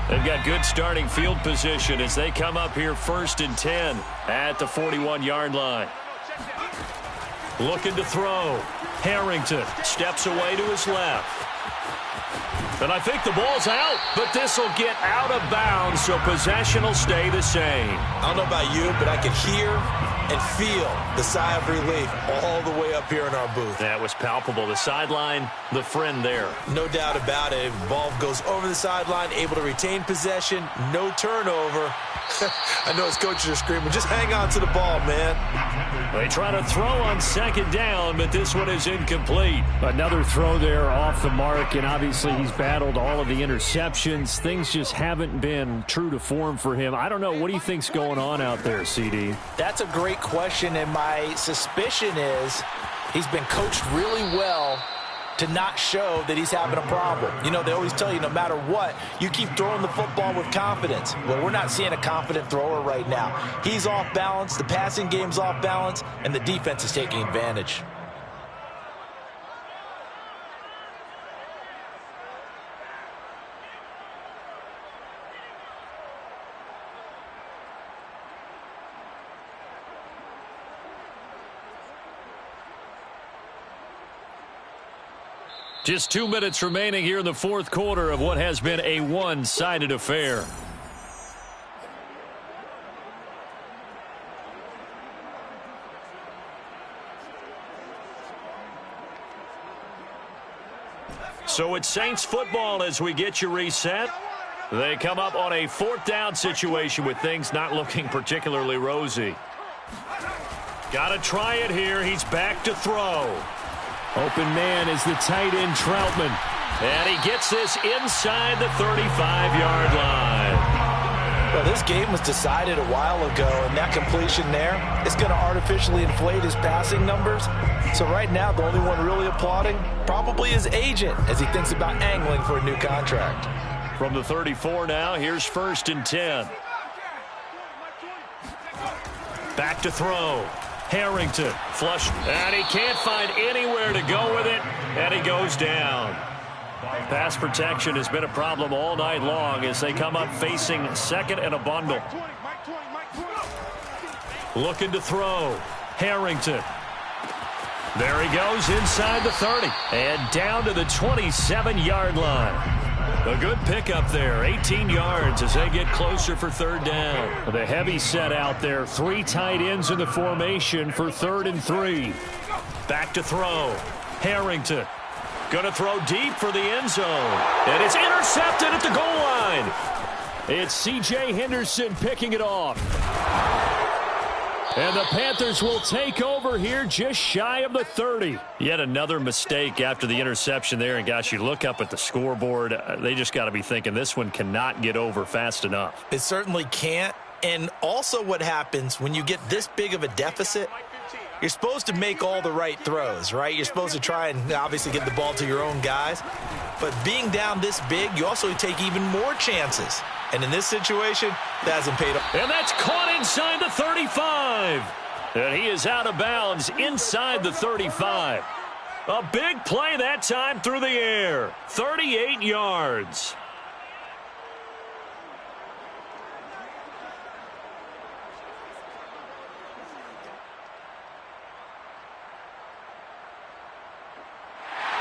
They've got good starting field position as they come up here 1st and 10 at the 41-yard line. Looking to throw. Harrington steps away to his left. And I think the ball's out, but this will get out of bounds, so possession will stay the same. I don't know about you, but I could hear and feel the sigh of relief all the way up here in our booth. That was palpable. The sideline, the friend there. No doubt about it. Ball goes over the sideline, able to retain possession, no turnover. I know his coaches are screaming, just hang on to the ball, man. They try to throw on second down, but this one is incomplete. Another throw there off the mark, and obviously he's battled all of the interceptions. Things just haven't been true to form for him. I don't know. What do you think's going on out there, CD? That's a great question, and my suspicion is he's been coached really well to not show that he's having a problem. You know, they always tell you no matter what, you keep throwing the football with confidence. Well, we're not seeing a confident thrower right now. He's off balance, the passing game's off balance, and the defense is taking advantage. Just 2 minutes remaining here in the fourth quarter of what has been a one-sided affair. So it's Saints football as we get you reset. They come up on a fourth down situation with things not looking particularly rosy. Got to try it here. He's back to throw. Open man is the tight end, Troutman. And he gets this inside the 35-yard line. Well, this game was decided a while ago, and that completion there is going to artificially inflate his passing numbers. So right now, the only one really applauding probably his agent as he thinks about angling for a new contract. From the 34 now, here's 1st and 10. Back to throw. Harrington, flush, and he can't find anywhere to go with it, and he goes down. Pass protection has been a problem all night long as they come up facing second and a bundle. Looking to throw. Harrington. There he goes inside the 30 and down to the 27-yard line. A good pickup there, 18 yards as they get closer for third down. The heavy set out there, 3 tight ends in the formation for 3rd and 3. Back to throw. Harrington. Going to throw deep for the end zone. And it's intercepted at the goal line. It's C.J. Henderson picking it off. And the Panthers will take over here just shy of the 30. Yet another mistake after the interception there. And, gosh, you look up at the scoreboard. They just got to be thinking this one cannot get over fast enough. It certainly can't. And also what happens when you get this big of a deficit, you're supposed to make all the right throws, right? You're supposed to try and obviously get the ball to your own guys. But being down this big, you also take even more chances. And in this situation, that hasn't paid off. And that's caught inside the 35. And he is out of bounds inside the 35. A big play that time through the air. 38 yards.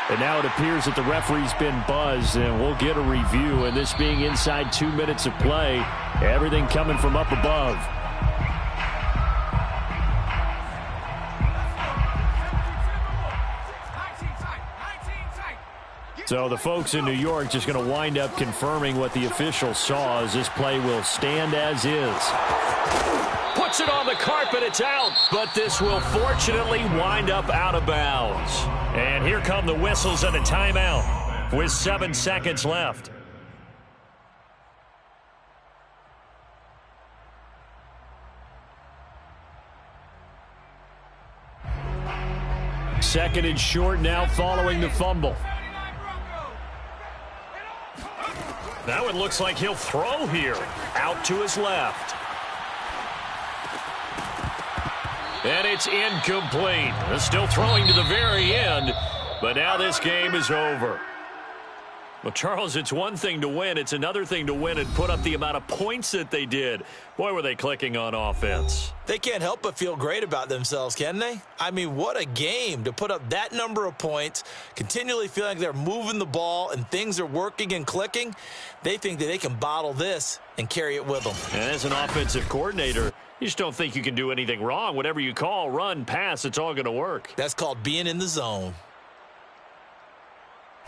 And now it appears that the referee's been buzzed, and we'll get a review. And this being inside 2 minutes of play, everything coming from up above. So the folks in New York just going to wind up confirming what the official saw as this play will stand as is. Puts it on the carpet, it's out, but this will fortunately wind up out of bounds. And here come the whistles and a timeout with 7 seconds left. Second and short now following the fumble. Now it looks like he'll throw here. Out to his left. And it's incomplete. Still throwing to the very end, but now this game is over. Well, Charles, it's one thing to win. It's another thing to win and put up the amount of points that they did. Boy, were they clicking on offense. They can't help but feel great about themselves, can they? I mean, what a game to put up that number of points, continually feeling like they're moving the ball and things are working and clicking. They think that they can bottle this and carry it with them. And as an offensive coordinator, you just don't think you can do anything wrong. Whatever you call, run, pass, it's all going to work. That's called being in the zone.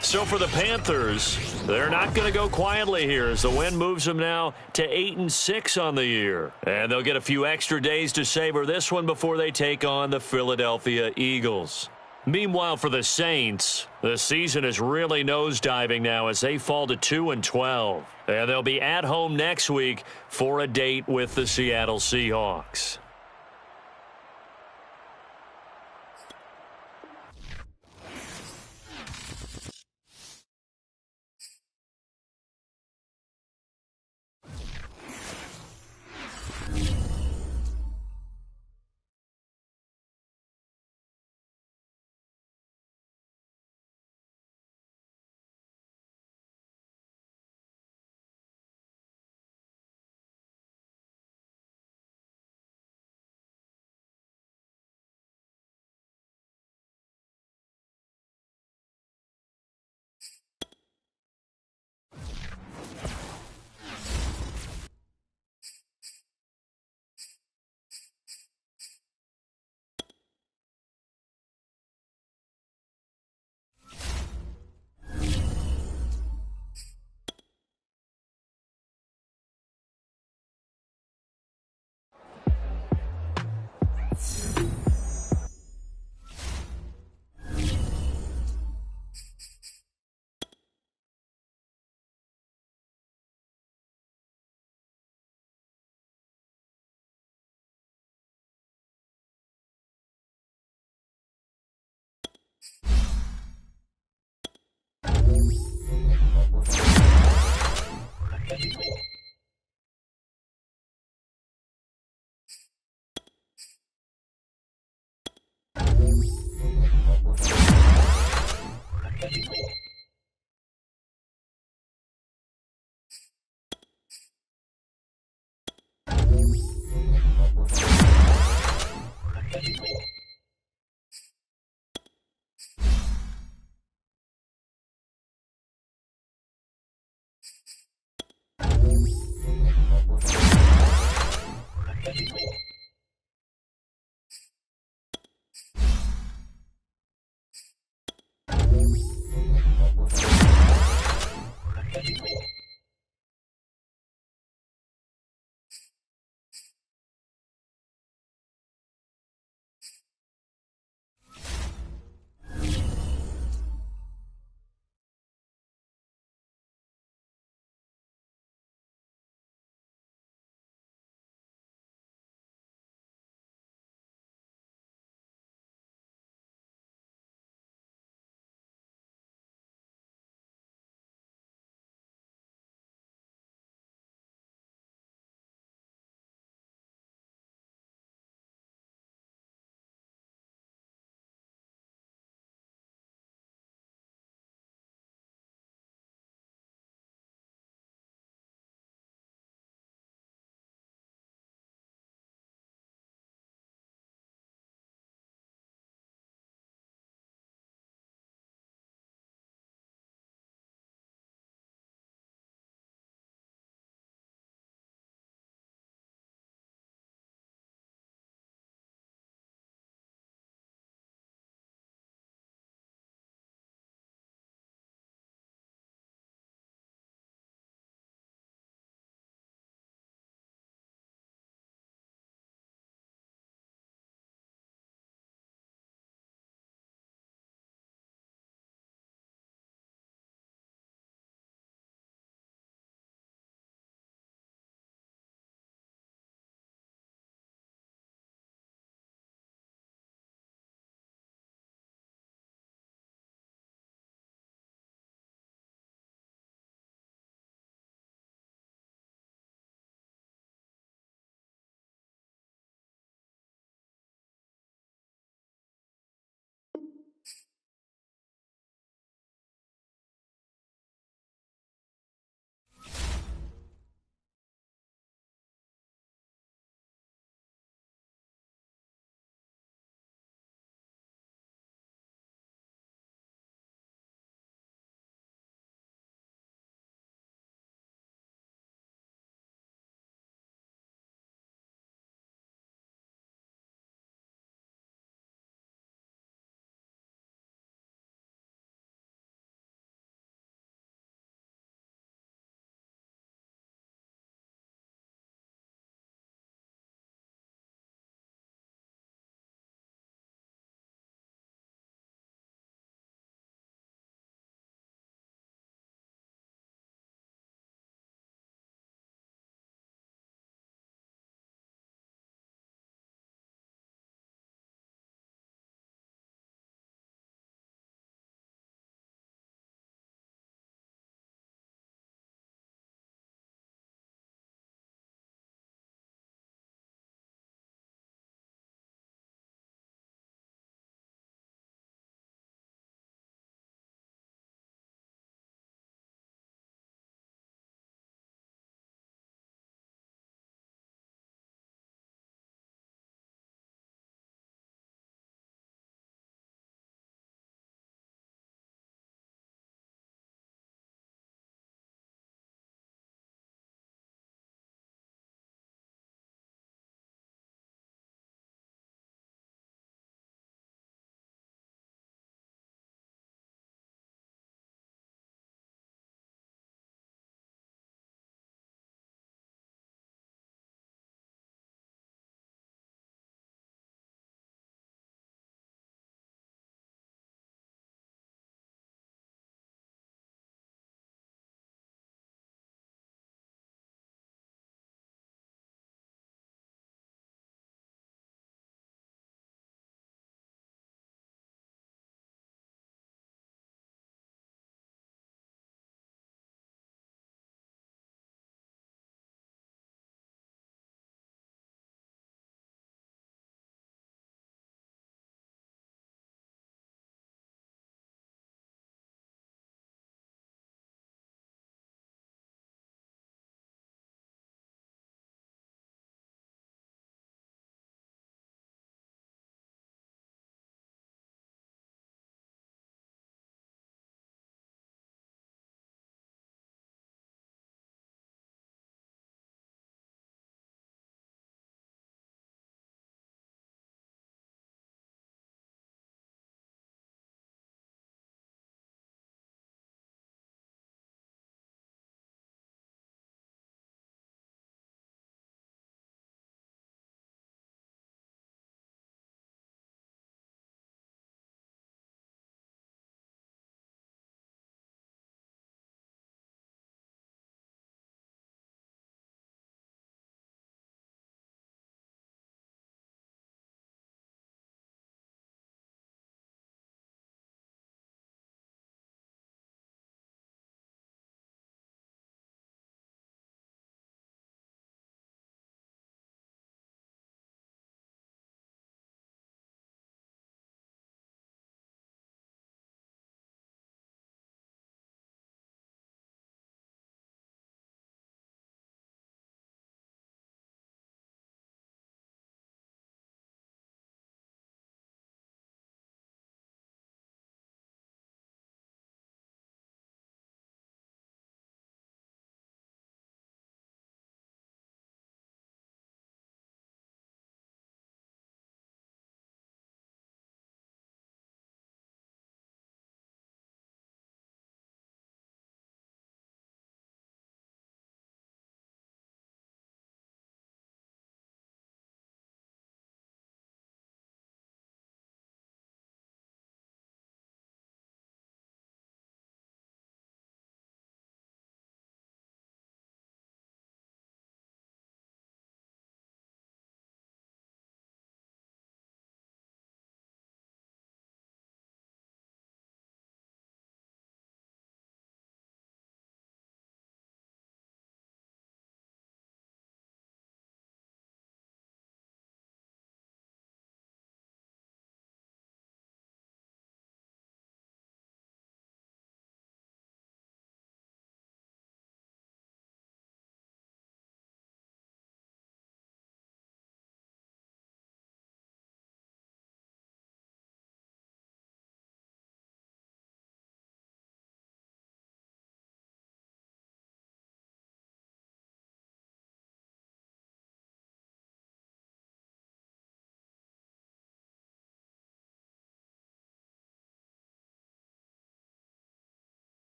So for the Panthers, they're not going to go quietly here as the win moves them now to 8-6 on the year. And they'll get a few extra days to savor this one before they take on the Philadelphia Eagles. Meanwhile, for the Saints, the season is really nosediving now as they fall to 2-12. And they'll be at home next week for a date with the Seattle Seahawks.